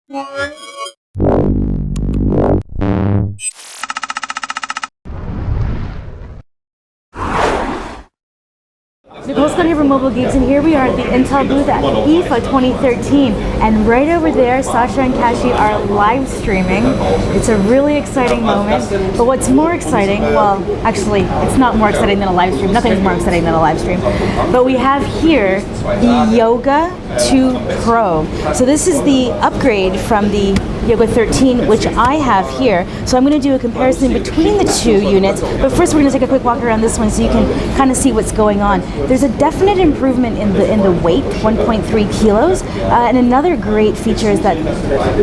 Nicole Scott here from Mobile Geeks, and here we are at the Intel booth at IFA 2013. And right over there, Sasha and Kashi are live streaming. It's a really exciting moment. But what's more exciting, well, actually, it's not more exciting than a live stream. Nothing's more exciting than a live stream. But we have here the Yoga 2 Pro. So this is the upgrade from the Yoga 13, which I have here. So I'm going to do a comparison between the two units. But first, we're going to take a quick walk around this one so you can kind of see what's going on. There's a definite improvement in the weight, 1.3 kilos, and another great feature is that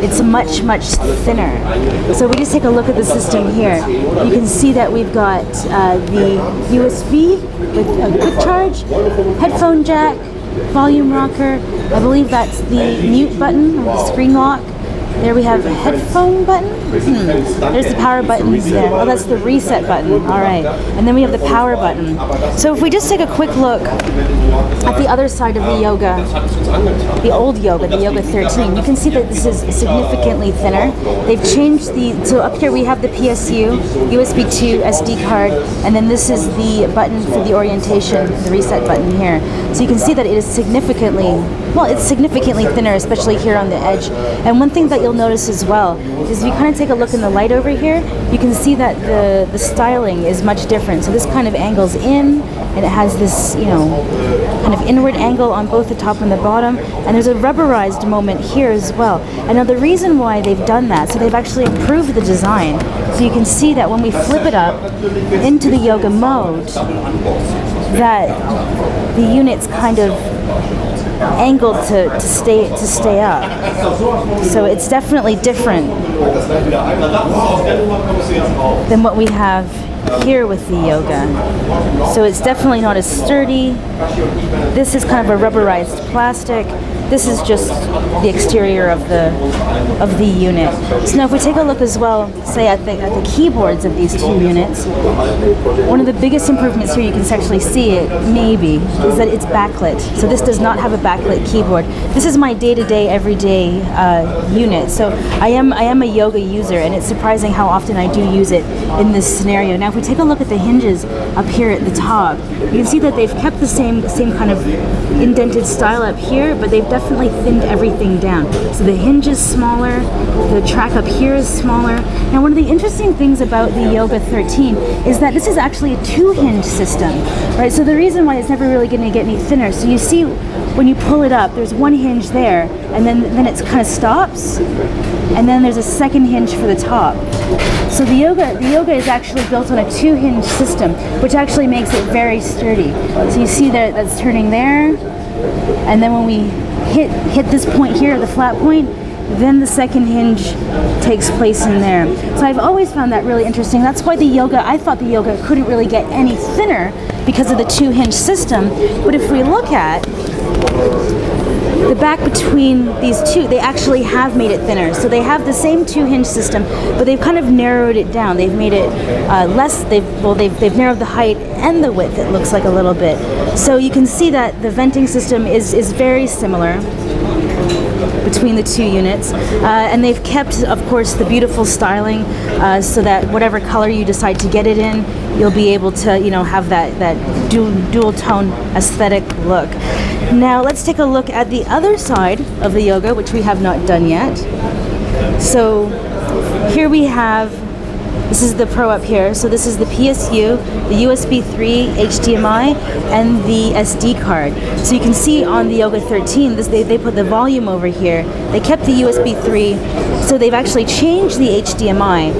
it's much thinner. So we just take a look at the system here. You can see that we've got the USB with a quick charge, headphone jack, volume rocker. I believe that's the mute button or the screen lock. There we have a headphone button. There's the power buttons there. Oh, that's the reset button. All right. And then we have the power button. So if we just take a quick look at the other side of the Yoga, the old Yoga, the Yoga 13, you can see that this is significantly thinner. They've changed so up here we have the PSU, USB 2, SD card, and then this is the button for the orientation, the reset button here. So you can see that it is significantly thinner, especially here on the edge. And one thing that you'll notice as well is if you kind of take a look in the light over here, you can see that the styling is much different. So this kind of angles in, and it has this, kind of inward angle on both the top and the bottom, and there's a rubberized moment here as well. And now the reason why they've done that, so they've actually improved the design. So you can see that when we flip it up into the Yoga mode, that the unit's kind of angled to stay up. So it's definitely different than what we have here with the Yoga. So it's definitely not as sturdy. This is kind of a rubberized plastic. This is just the exterior of the unit. So now if we take a look as well, say at the keyboards of these two units, one of the biggest improvements here, you can actually see it maybe, is that it's backlit. So this does not have a backlit keyboard. This is my day-to-day, everyday unit. So I am a Yoga user, and it's surprising how often I do use it in this scenario. Now if we take a look at the hinges up here at the top, you can see that they've kept the same kind of indented style up here, but they've definitely thinned everything down. So the hinge is smaller, the track up here is smaller. Now one of the interesting things about the Yoga 13 is that this is actually a 2-hinge system, right? So the reason why it's never really going to get any thinner, so you see when you pull it up, there's one hinge there, and then it kind of stops, and then there's a second hinge for the top. So the Yoga is actually built on a 2-hinge system, which actually makes it very sturdy. So you see that that's turning there, and then when we hit this point here, the flat point, then the second hinge takes place in there. So I've always found that really interesting. That's why I thought the Yoga couldn't really get any thinner because of the 2-hinge system. But if we look at the back between these two, they actually have made it thinner. So they have the same 2-hinge system, but they've kind of narrowed it down. They've made it less. They've narrowed the height and the width, it looks like, a little bit. So you can see that the venting system is very similar between the two units, and they've kept, of course, the beautiful styling, so that whatever color you decide to get it in, you'll be able to, have that dual tone aesthetic look. Now let's take a look at the other side of the Yoga, which we have not done yet. So here we have, this is the Pro up here. So this is the PSU, the USB 3, HDMI, and the SD card. So you can see on the Yoga 13, they put the volume over here. They kept the USB 3, so they've actually changed the HDMI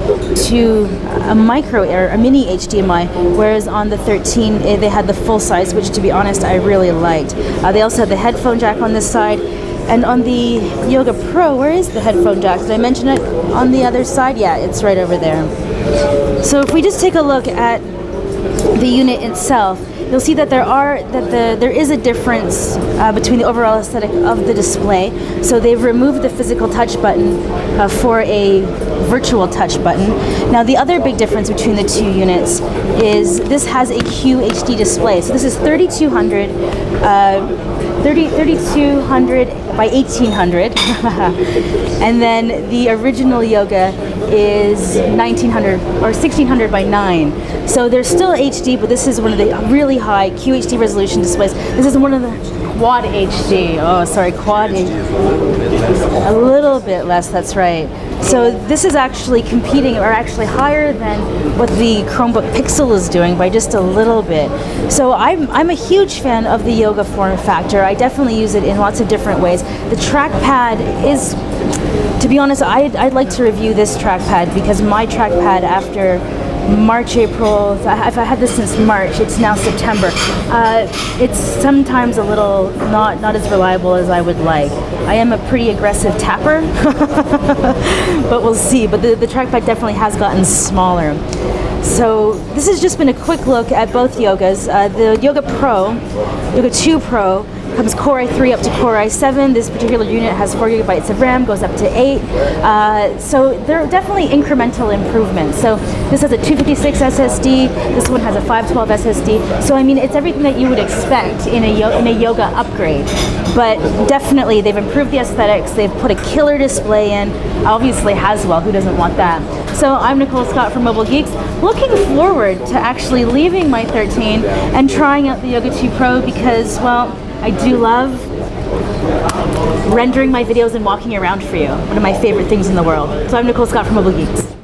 to a micro or a mini HDMI, whereas on the 13 they had the full size, which to be honest I really liked. They also had the headphone jack on this side. And on the Yoga Pro, where is the headphone jack? Did I mention it on the other side? Yeah, it's right over there. So if we just take a look at the unit itself, you'll see that there is a difference between the overall aesthetic of the display. So they've removed the physical touch button for a virtual touch button. Now the other big difference between the two units is this has a QHD display. So this is 3200 by 1800 and then the original Yoga is 1900 or 1600 by 9. So there's still HD, but this is one of the really high QHD resolution displays. This is one of the Quad HD. Oh, sorry, Quad HD. A little bit less, that's right. So this is actually competing, or actually higher than what the Chromebook Pixel is doing by just a little bit. So I'm a huge fan of the Yoga form factor. I definitely use it in lots of different ways. The trackpad is, to be honest, I'd like to review this trackpad because my trackpad after March, April, I've had this since March, it's now September. It's sometimes a little not as reliable as I would like. I am a pretty aggressive tapper, but we'll see. But the trackpad definitely has gotten smaller. So this has just been a quick look at both Yogas. The Yoga Pro, Yoga 2 Pro, comes Core i3 up to Core i7. This particular unit has 4 gigabytes of RAM, goes up to 8. So they're definitely incremental improvements. So this has a 256 SSD, this one has a 512 SSD. So I mean, it's everything that you would expect in a Yoga upgrade. But definitely they've improved the aesthetics, they've put a killer display in, obviously Haswell, who doesn't want that? So I'm Nicole Scott from Mobile Geeks, looking forward to actually leaving my 13 and trying out the Yoga 2 Pro because, well, I do love rendering my videos and walking around for you. One of my favorite things in the world. So I'm Nicole Scott from Mobile Geeks.